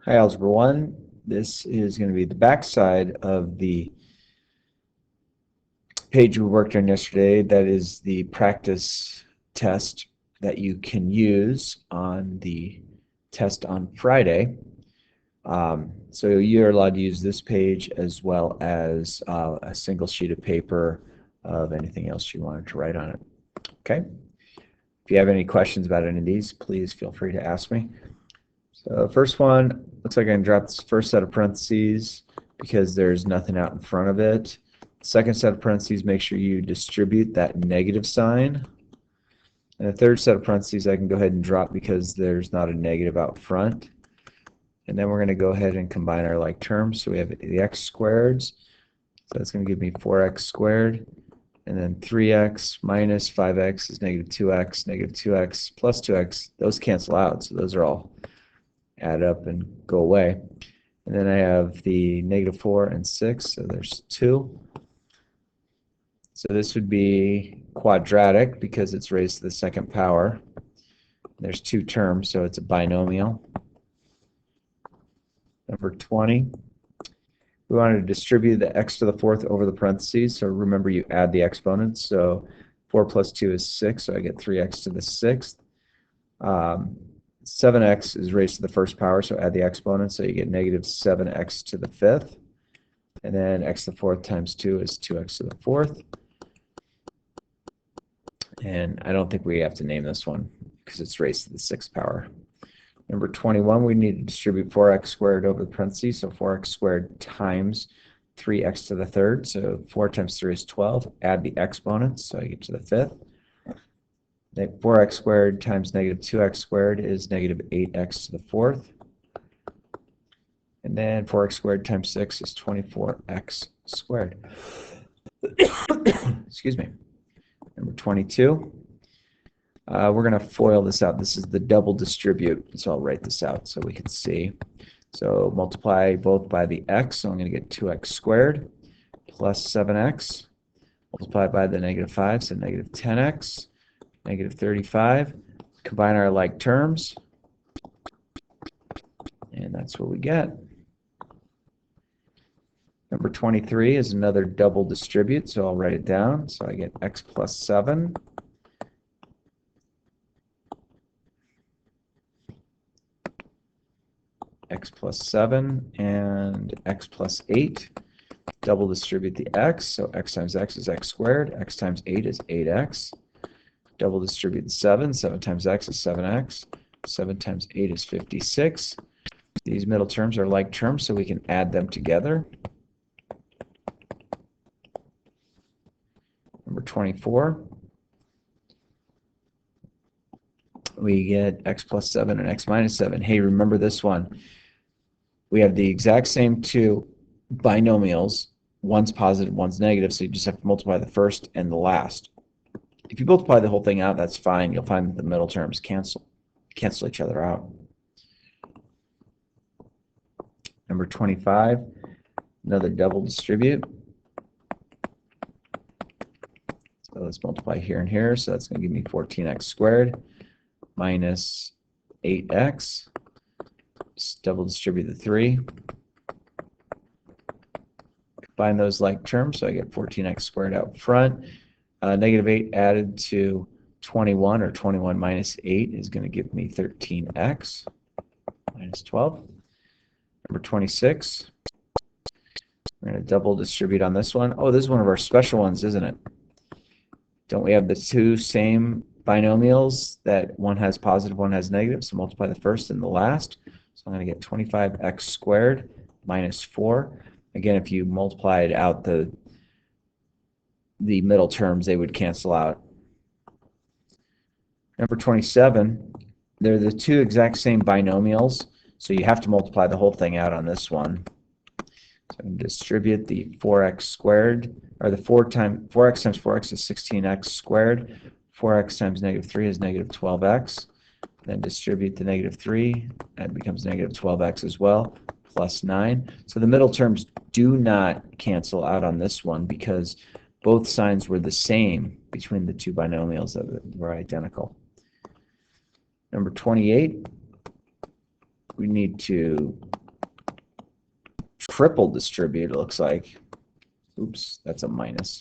Hi, Algebra 1. This is going to be the back side of the page we worked on yesterday. That is the practice test that you can use on the test on Friday. So you're allowed to use this page as well as a single sheet of paper of anything else you wanted to write on it. Okay? If you have any questions about any of these, please feel free to ask me. So the first one, looks like I can drop this first set of parentheses because there's nothing out in front of it. Second set of parentheses, make sure you distribute that negative sign. And the third set of parentheses I can go ahead and drop because there's not a negative out front. And then we're going to go ahead and combine our like terms. So we have the x squareds. So that's going to give me 4x squared. And then 3x minus 5x is negative 2x plus 2x. Those cancel out, so those are all add up and go away. And then I have the negative 4 and 6, so there's 2. So this would be quadratic because it's raised to the second power. There's 2 terms, so it's a binomial. Number 20. We wanted to distribute the x to the fourth over the parentheses, so remember you add the exponents. So 4 plus 2 is 6, so I get 3x to the sixth. 7x is raised to the first power, so add the exponent, so you get negative 7x to the fifth. And then x to the fourth times 2 is 2x to the fourth. And I don't think we have to name this one because it's raised to the sixth power. Number 21, we need to distribute 4x squared over the parentheses, so 4x squared times 3x to the third. So 4 times 3 is 12. Add the exponents, so I get to the fifth. 4x squared times negative 2x squared is negative 8x to the fourth. And then 4x squared times 6 is 24x squared. Excuse me. Number 22. We're going to FOIL this out. This is the double distribute, so I'll write this out so we can see. So multiply both by the x, so I'm going to get 2x squared plus 7x. Multiply by the negative 5, so negative 10x. Negative 35. Combine our like terms, and that's what we get. Number 23 is another double distribute, so I'll write it down. So I get x plus 7 x plus 7 and x plus 8. Double distribute the x, so x times x is x squared. X times 8 is 8x. Double distribute 7. 7 times x is 7x. 7 times 8 is 56. These middle terms are like terms, so we can add them together. Number 24. We get x plus 7 and x minus 7. Hey, remember this one. We have the exact same two binomials. One's positive, one's negative, so you just have to multiply the first and the last. If you multiply the whole thing out, that's fine. You'll find that the middle terms cancel each other out. Number 25, another double distribute. So let's multiply here and here. So that's going to give me 14x squared minus 8x. Just double distribute the 3. Combine those like terms, so I get 14x squared out front. Negative 8 added to 21, or 21 minus 8, is going to give me 13x minus 12. Number 26. We're going to double distribute on this one. Oh, this is one of our special ones, isn't it? Don't we have the two same binomials that one has positive, one has negative? So multiply the first and the last. So I'm going to get 25x squared minus 4. Again, if you multiplied out the middle terms, they would cancel out. Number 27, they're the two exact same binomials, so you have to multiply the whole thing out on this one. So I can distribute the 4x squared, or the 4x times 4x is 16x squared. 4x times negative 3 is negative 12x. Then distribute the negative 3, that becomes negative 12x as well, plus 9. So the middle terms do not cancel out on this one because both signs were the same between the two binomials that were identical. Number 28, we need to triple distribute, it looks like. Oops, that's a minus.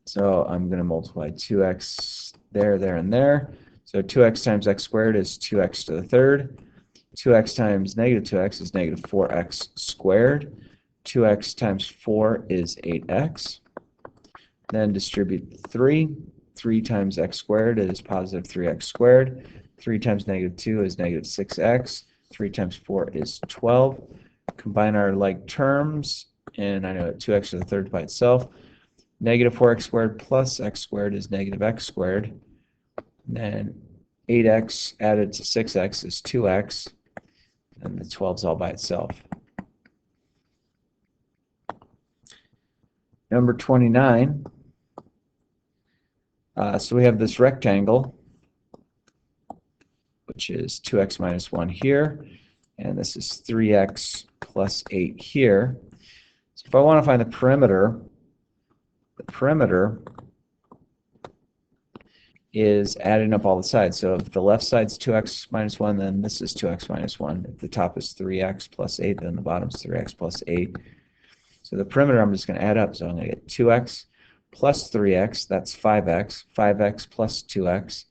So I'm going to multiply 2x there, there, and there. So 2x times x squared is 2x to the third. 2x times negative 2x is negative 4x squared. 2x times 4 is 8x. Then distribute 3. 3 times x squared is positive 3x squared. 3 times negative 2 is negative 6x. 3 times 4 is 12. Combine our like terms, and I know that 2x to the third by itself. Negative 4x squared plus x squared is negative x squared. And then 8x added to 6x is 2x. And the 12 is all by itself. Number 29. So we have this rectangle, which is 2x minus 1 here. And this is 3x plus 8 here. So if I want to find the perimeter is adding up all the sides. So if the left side's 2x minus 1, then this is 2x minus 1. If the top is 3x plus 8, then the bottom's 3x plus 8. So the perimeter I'm just going to add up. So I'm going to get 2x plus 3x, that's 5x. 5x plus 2x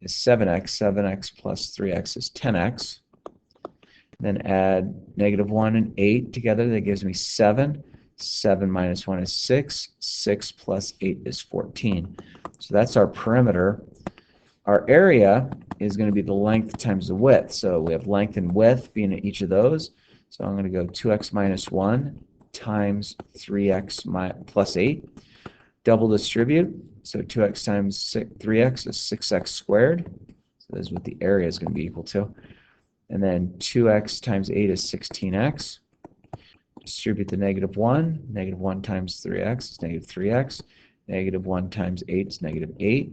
is 7x. 7x plus 3x is 10x. Then add negative 1 and 8 together. That gives me 7. 7 minus 1 is 6. 6 plus 8 is 14. So that's our perimeter. Our area is going to be the length times the width. So we have length and width being at each of those. So I'm going to go 2x minus 1 times 3x plus 8. Double distribute. So 2x times 3x is 6x squared. So this is what the area is going to be equal to. And then 2x times 8 is 16x. Distribute the negative 1. Negative 1 times 3x is negative 3x. Negative 1 times 8 is negative 8.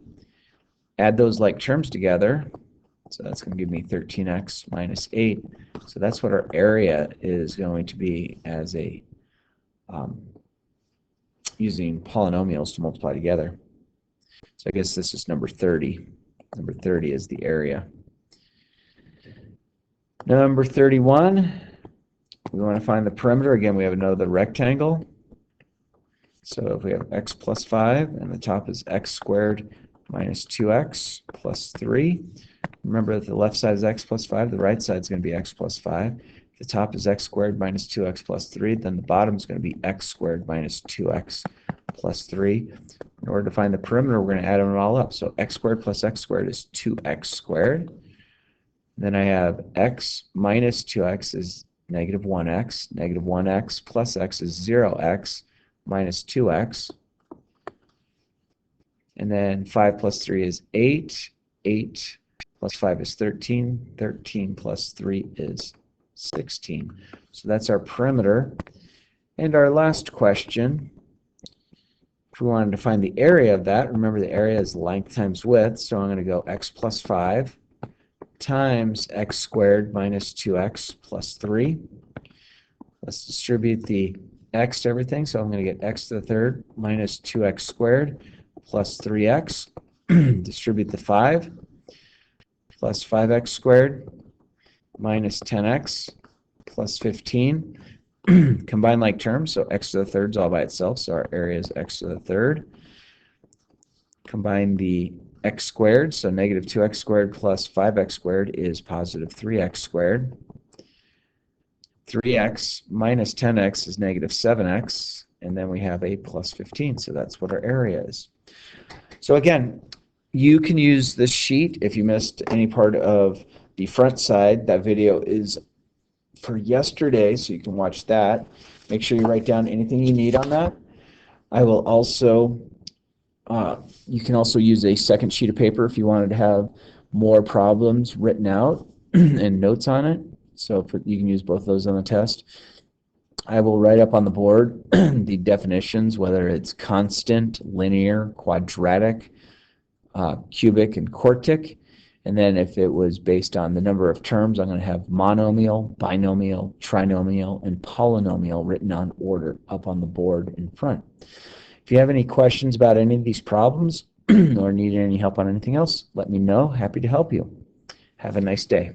Add those like terms together. So that's going to give me 13x minus 8. So that's what our area is going to be as a using polynomials to multiply together. So I guess this is number 30. Number 30 is the area. Number 31, we want to find the perimeter. Again, we have another rectangle. So if we have x plus 5, and the top is x squared minus 2x plus 3. Remember that the left side is x plus 5, the right side is going to be x plus 5. If the top is x squared minus 2x plus 3, then the bottom is going to be x squared minus 2x plus 3. In order to find the perimeter, we're going to add them all up. So x squared plus x squared is 2x squared. Then I have x minus 2x is negative 1x. Negative 1x plus x is 0x minus 2x. And then 5 plus 3 is 8. 8 plus 5 is 13. 13 plus 3 is 16. So that's our perimeter. And our last question, if we wanted to find the area of that, remember the area is length times width, so I'm going to go x plus 5 times x squared minus 2x plus 3. Let's distribute the x to everything, so I'm going to get x to the third minus 2x squared plus 3x. Distribute the 5 plus 5x squared minus 10x plus 15. Combine like terms, so x to the third is all by itself, so our area is x to the third. Combine the x squared, so negative 2x squared plus 5x squared is positive 3x squared. 3x minus 10x is negative 7x, and then we have a plus 15, so that's what our area is. So again, you can use this sheet if you missed any part of the front side. That video is for yesterday, so you can watch that. Make sure you write down anything you need on that. I will also, you can also use a second sheet of paper if you wanted to have more problems written out and notes on it. So you can use both of those on the test. I will write up on the board the definitions, whether it's constant, linear, quadratic, cubic, and quartic. And then if it was based on the number of terms, I'm going to have monomial, binomial, trinomial, and polynomial written on order up on the board in front. If you have any questions about any of these problems or need any help on anything else, let me know. Happy to help you. Have a nice day.